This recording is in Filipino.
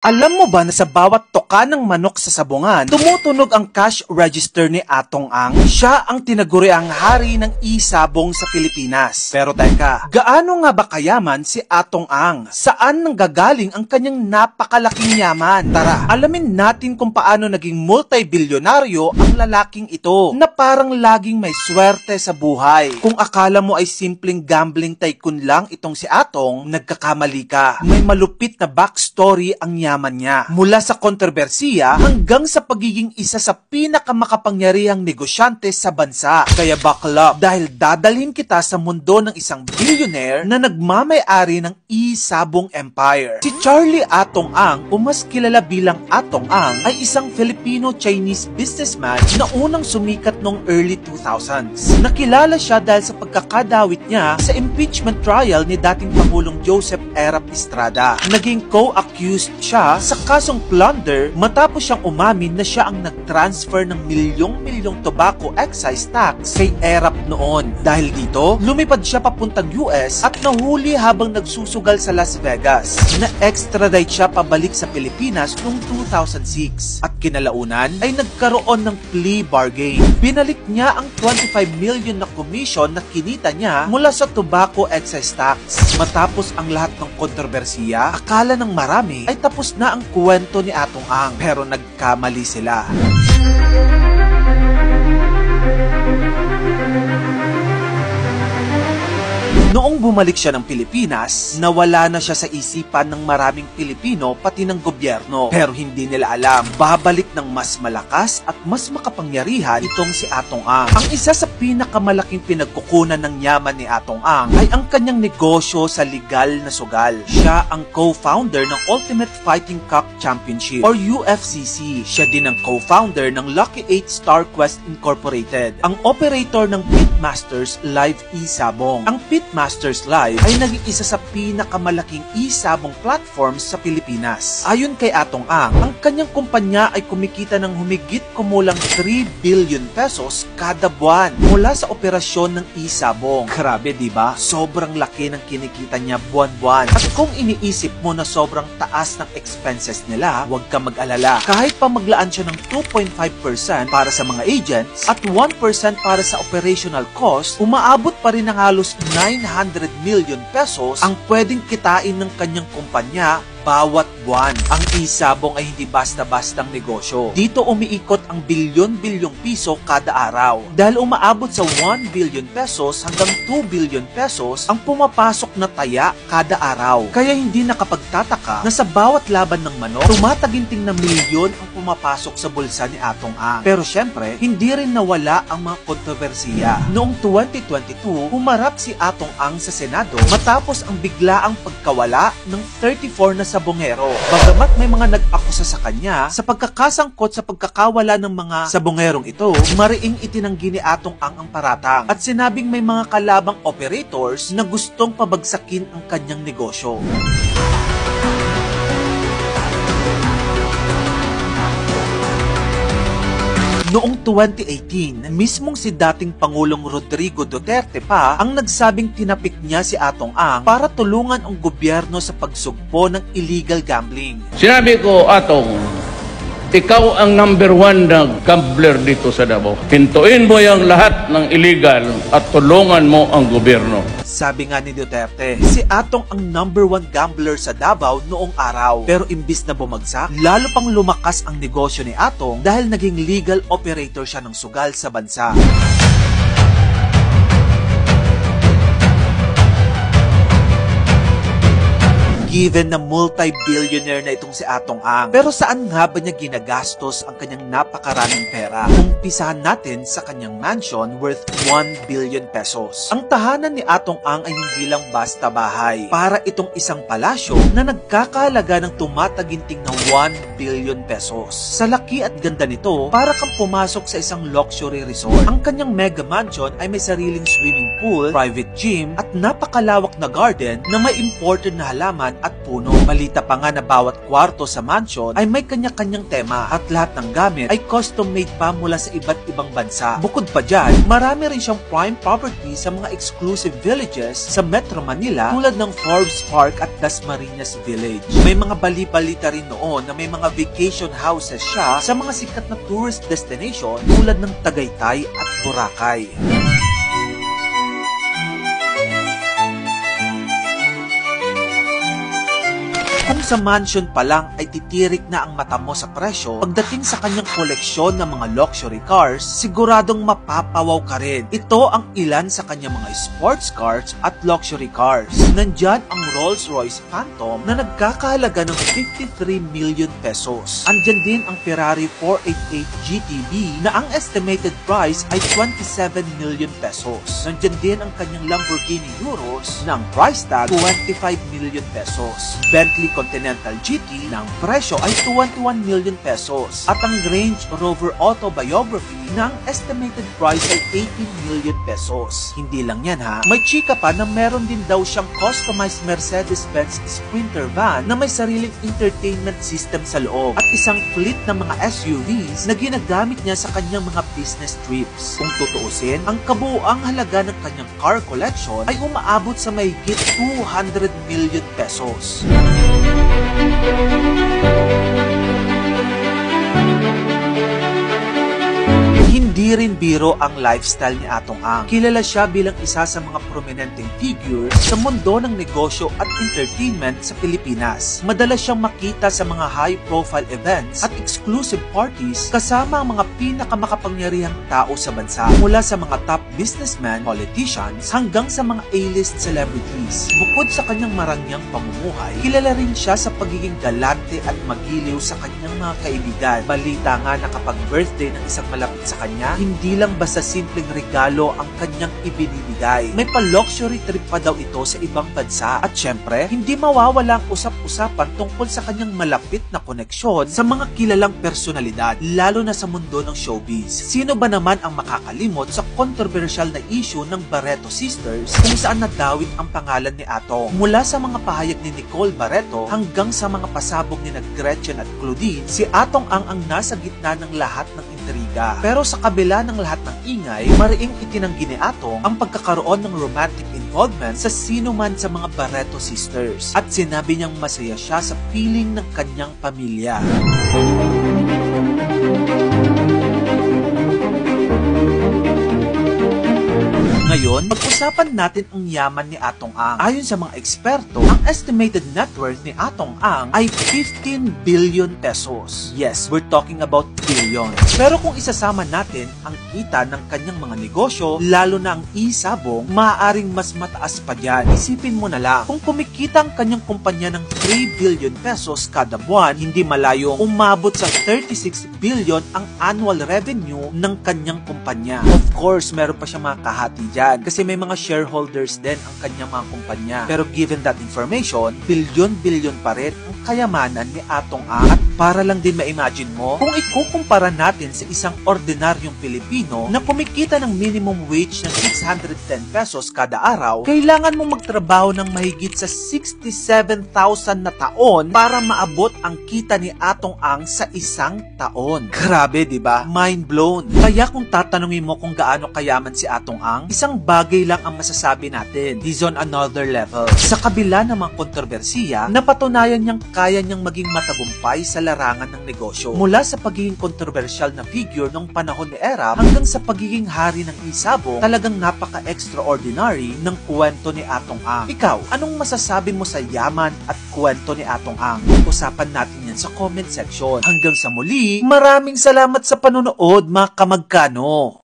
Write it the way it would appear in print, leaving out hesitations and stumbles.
Alam mo ba na sa bawat toka ng manok sa sabungan, tumutunog ang cash register ni Atong Ang? Siya ang tinaguriang hari ng isabong sa Pilipinas. Pero teka, gaano nga ba kayaman si Atong Ang? Saan nanggagaling ang kanyang napakalaking yaman? Tara, alamin natin kung paano naging multi-bilyonaryo ang lalaking ito na parang laging may swerte sa buhay. Kung akala mo ay simpleng gambling tycoon lang itong si Atong, nagkakamali ka. May malupit na backstory ang yaman niya. Mula sa kontrobersiya hanggang sa pagiging isa sa pinakamakapangyarihang negosyante sa bansa. Kaya buckle up dahil dadalhin kita sa mundo ng isang billionaire na nagmamay-ari ng isabong empire. Si Charlie Atong Ang, o mas kilala bilang Atong Ang, ay isang Filipino-Chinese businessman na unang sumikat noong early 2000s. Nakilala siya dahil sa pagkakadawit niya sa impeachment trial ni dating Pangulong Joseph Erap Estrada. Naging co-accused siya sa kasong plunder matapos siyang umamin na siya ang nag-transfer ng milyong-milyong tobacco excise tax kay Erap noon. Dahil dito, lumipad siya papuntang US at nahuli habang nagsusugal sa Las Vegas. Na-extradite siya pabalik sa Pilipinas noong 2006 at kinalaunan ay nagkaroon ng plea bargain. Binalik niya ang 25 million na commission na kinita niya mula sa tobacco excise tax. Matapos ang lahat ng kontrobersiya, akala ng marami ay tapos na ang kwento ni Atong Ang, pero nagkamali sila. Noong bumalik siya ng Pilipinas, nawala na siya sa isipan ng maraming Pilipino pati ng gobyerno. Pero hindi nila alam, babalik ng mas malakas at mas makapangyarihan itong si Atong Ang. Ang isa sa pinakamalaking pinagkukunan ng yaman ni Atong Ang ay ang kanyang negosyo sa legal na sugal. Siya ang co-founder ng Ultimate Fighting Cock Championship or UFCC. Siya din ang co-founder ng Lucky 8 Star Quest Incorporated, ang operator ng Pitmasters Live Isabong. Ang Pitmasters Live ay naging isa sa pinakamalaking isabong platforms sa Pilipinas. Ayon kay Atong Ang, ang kanyang kumpanya ay kumikita ng humigit kumulang 3 billion pesos kada buwan mula sa operasyon ng isabong. Grabe, diba? Sobrang laki ng kinikita niya buwan-buwan. At kung iniisip mo na sobrang taas ng expenses nila, huwag ka mag-alala. Kahit pa maglaan siya ng 2.5% para sa mga agents at 1% para sa operational cost, umaabot pa rin ng halos 900 million pesos ang pwedeng kitain ng kanyang kumpanya bawat buwan. Ang isabong ay hindi basta-bastang negosyo. Dito umiikot ang bilyon-bilyong piso kada araw. Dahil umaabot sa 1 billion pesos hanggang 2 billion pesos ang pumapasok na taya kada araw. Kaya hindi nakapagtataka na sa bawat laban ng manok, tumataginting na milyon ang pumapasok sa bulsa ni Atong Ang. Pero syempre, hindi rin nawala ang mga kontrobersiya. Noong 2022, humarap si Atong Ang sa Senado matapos ang biglaang pagkawala ng 34 na sabongero. Bagamat may mga nag-akusa sa kanya sa pagkakasangkot sa pagkakawala ng mga sabongerong ito, mariing itinanggi ni Atong Ang paratang at sinabing may mga kalabang operators na gustong pabagsakin ang kanyang negosyo. Noong 2018, mismong si dating Pangulong Rodrigo Duterte pa ang nagsabing tinapik niya si Atong Ang para tulungan ang gobyerno sa pagsugpo ng illegal gambling. Sinabi ko, Atong, ikaw ang number 1 na gambler dito sa Davao. Hintuin mo yung lahat ng illegal at tulungan mo ang gobyerno. Sabi nga ni Duterte, si Atong ang number 1 gambler sa Davao noong araw. Pero imbis na bumagsak, lalo pang lumakas ang negosyo ni Atong dahil naging legal operator siya ng sugal sa bansa. Given na multi-billionaire na itong si Atong Ang. Pero saan nga ba niya ginagastos ang kanyang napakaraming pera? Umpisahan natin sa kanyang mansion worth 1 billion pesos. Ang tahanan ni Atong Ang ay hindi lang basta bahay. Para itong isang palasyo na nagkakahalaga ng tumataginting na 1 billion pesos. Sa laki at ganda nito, para kang pumasok sa isang luxury resort. Ang kanyang mega mansion ay may sariling swimming pool, private gym, at napakalawak na garden na may imported na halaman at puno. Balita pa nga na bawat kwarto sa mansion ay may kanya-kanyang tema at lahat ng gamit ay custom-made pa mula sa iba't ibang bansa. Bukod pa dyan, marami rin siyang prime property sa mga exclusive villages sa Metro Manila tulad ng Forbes Park at Dasmariñas Village. May mga bali-balita rin noon na may mga vacation houses siya sa mga sikat na tourist destination tulad ng Tagaytay at Boracay. Kung sa mansion pa lang ay titirik na ang mata mo sa presyo, pagdating sa kanyang koleksyon ng mga luxury cars, siguradong mapapawaw ka rin. Ito ang ilan sa kanyang mga sports cars at luxury cars. Nandyan ang Rolls-Royce Phantom na nagkakahalaga ng 53 million pesos. Andyan din ang Ferrari 488 GTB na ang estimated price ay 27 million pesos. Nandyan din ang kanyang Lamborghini Urus na ang price tag 25 million pesos. Bentley Continental GT na ang presyo ay 21 million pesos at ang Range Rover Autobiography na ang estimated price ay 18 million pesos. Hindi lang yan ha, may chika pa na meron din daw siyang customized Mercedes-Benz Sprinter van na may sariling entertainment system sa loob at isang fleet ng mga SUVs na ginagamit niya sa kanyang mga business trips. Kung tutuusin, ang kabuuang halaga ng kanyang car collection ay umaabot sa mahigit 200 million pesos. Hindi rin biro ang lifestyle ni Atong Ang. Kilala siya bilang isa sa mga prominenteng figures sa mundo ng negosyo at entertainment sa Pilipinas. Madalas siyang makita sa mga high-profile events at exclusive parties kasama ang mga pinakamakapangyarihang tao sa bansa. Mula sa mga top businessmen, politicians, hanggang sa mga A-list celebrities. Bukod sa kanyang marangyang pamumuhay, kilala rin siya sa pagiging galante at magiliw sa kanyang mga kaibigan. Balita nga na kapag birthday ng isang malapit sa kanya, hindi lang basta simpleng regalo ang kanyang ibinibigay. May pa-luxury trip pa daw ito sa ibang bansa. At syempre, hindi mawawala ang usap-usapan tungkol sa kanyang malapit na koneksyon sa mga kilalang personalidad, lalo na sa mundo ng showbiz. Sino ba naman ang makakalimot sa controversial na issue ng Barreto Sisters kung saan nadawit ang pangalan ni Atong? Mula sa mga pahayag ni Nicole Barreto hanggang sa mga pasabog ni Gretchen at Claudine, si Atong ang nasa gitna ng lahat ng intriga. Pero sa kabila ng lahat ng ingay, mariing itinanggi ni Atong ang pagkakaroon ng romantic involvement sa sino man sa mga Barreto Sisters. At sinabi niyang masaya siya sa piling ng kanyang pamilya. Ngayon, pag-usapan natin ang yaman ni Atong Ang. Ayon sa mga eksperto, ang estimated net worth ni Atong Ang ay 15 billion pesos. Yes, we're talking about billion. Pero kung isasama natin ang kita ng kanyang mga negosyo, lalo na ang e-sabong, maaaring mas mataas pa dyan. Isipin mo na lang, kung kumikita ang kanyang kumpanya ng 3 billion pesos kada buwan, hindi malayo umabot sa 36 billion ang annual revenue ng kanyang kumpanya. Of course, meron pa siya mga kahati dyan kasi may mga shareholders din ang kanyang mga kumpanya. Pero given that information, bilyon-bilyon pa rin ang kayamanan ni Atong Ang. At para lang din ma-imagine mo, kung ikukumpara natin sa isang ordinaryong Pilipino na kumikita ng minimum wage ng 610 pesos kada araw, kailangan mong magtrabaho ng mahigit sa 67,000 na taon para maabot ang kita ni Atong Ang sa isang taon. Grabe, di ba? Mind blown. Kaya kung tatanungin mo kung gaano kayaman si Atong Ang, isang bagay lang ang masasabi natin. He's on another level. Sa kabila ng mga kontrobersiya, napatunayan niyang kaya niyang maging matagumpay sa larangan ng negosyo. Mula sa pagiging kontrobersyal na figure nung panahon ni Erap hanggang sa pagiging hari ng e-sabong, talagang napaka-extraordinary ng kwento ni Atong Ang. Ikaw, anong masasabi mo sa yaman at kwento ni Atong Ang? Usapan natin yan sa comment section. Hanggang sa muli, maraming salamat sa panonood mga kamagkano.